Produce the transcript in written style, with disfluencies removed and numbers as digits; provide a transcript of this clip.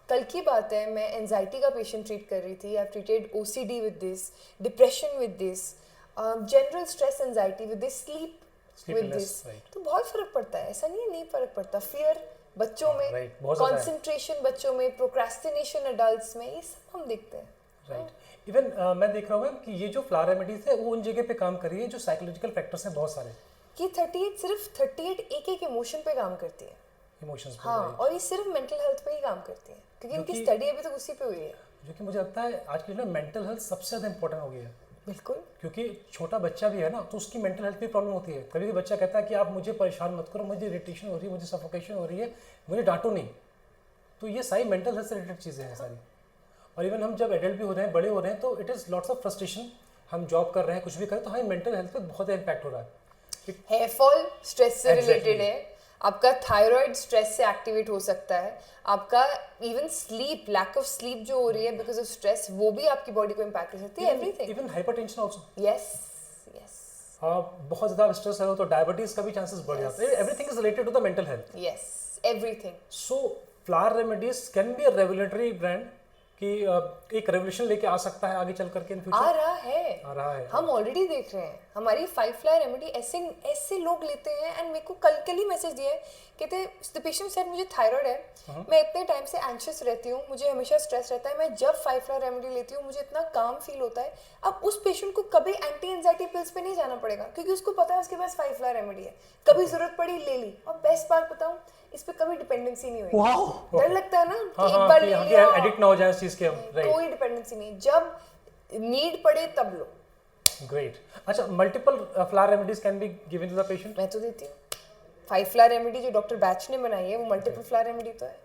कल की बात है, मैं एंजाइटी का पेशेंट ट्रीट कर रही थी. आई treated OCD with this, depression with this, general stress anxiety with this, sleep with this. तो बहुत फर्क पड़ता है, ऐसा नहीं है नहीं फर्क पड़ता. फियर बच्चों में, कंसंट्रेशन बच्चों में, प्रोक्रेस्टिनेशन एडल्ट्स में, ये सब हम देखते हैं. राइट. इवन मैं देख रहा हूँ कि ये जो फ्लावर रेमेडीज है वो उन जगह पे काम कर रही है जो साइकोलॉजिकल फैक्टर्स हैं बहुत सारे. कि 38 सिर्फ 38 एक इमोशन पे काम करती है. इमोशंस पे. हाँ, और ये सिर्फ मेंटल हेल्थ पे ही काम करती है क्योंकि इनकी स्टडी अभी तक उसी पे हुई है. जो कि मुझे लगता है आज के लिए मेंटल हेल्थ सबसे ज़्यादा इंपॉर्टेंट हो गई है. बिल्कुल. क्योंकि छोटा बच्चा भी है ना, तो उसकी मेंटल हेल्थ में प्रॉब्लम होती है. कभी भी बच्चा कहता है कि आप मुझे परेशान मत करो, मुझे इरिटेशन हो रही है, मुझे सफोकेशन हो रही है, मुझे डांटो नहीं. तो ये सारी मेंटल हेल्थ से रिलेटेड चीज़ें हैं सारी. और इवन हम जब एडल्ट भी हो रहे हैं, बड़े हो रहे हैं, तो it is lots of frustration. हम जॉब कर रहे हैं, कुछ भी कर रहे हैं, तो हमारी मेंटल हेल्थ पे बहुत इम्पैक्ट हो रहा है. हेयर फॉल स्ट्रेस से रिलेटेड है. आपका थायराइड स्ट्रेस से एक्टिवेट हो सकता है. आपका even sleep, lack of sleep जो हो रही है बिकॉज ऑफ स्ट्रेस, वो भी आपकी बॉडी को इम्पैक्ट कर सकती है. Everything. Even hypertension also. Yes yes. बहुत ज़्यादा स्ट्रेस है तो डायबिटीज का भी चांसेस बढ़ जाते हैं. Everything is related to the mental health. Yes, everything. So flower remedies can be a revolutionary brand कि एक रेवोल्यूशन लेके आ सकता है आगे चल करके इन फ्यूचर. आ रहा है. हम ऑलरेडी देख रहे हैं. हमारी 5 फ्लावर रेमेडी ऐसे लोग लेते हैं. एंड मेरे को कल ही मैसेज दिया है, कहते द पेशेंट सेड मुझे थायराइड है, मैं इतने टाइम से एंशियस रहती हूँ, मुझे हमेशा स्ट्रेस रहता है, मैं जब 5 फ्लावर रेमेडी लेती हूँ मुझे इतना काम फील होता है. अब उस पेशेंट को कभी एंटी एंजाइटी पिल्स पे नहीं जाना पड़ेगा क्योंकि उसको पता है उसके पास 5 फ्लावर रेमेडी है. कभी जरूरत पड़ी ले ली. और बेस्ट बात बताऊँ, इस पे कभी डिपेंडेंसी नहीं हुई. डर लगता है ना कि एक बार ले लिया, एडिक्ट ना हो जाए इस चीज के. कोई डिपेंडेंसी नहीं. जब नीड पड़े तब लो. ग्रेट. अच्छा, multiple flower remedies can be given to the patient. मैं तो देती हूँ. 5 फ्लावर रेमेडी जो डॉक्टर बैच ने बनाई है वो मल्टीपल फ्लावर रेमेडी तो है.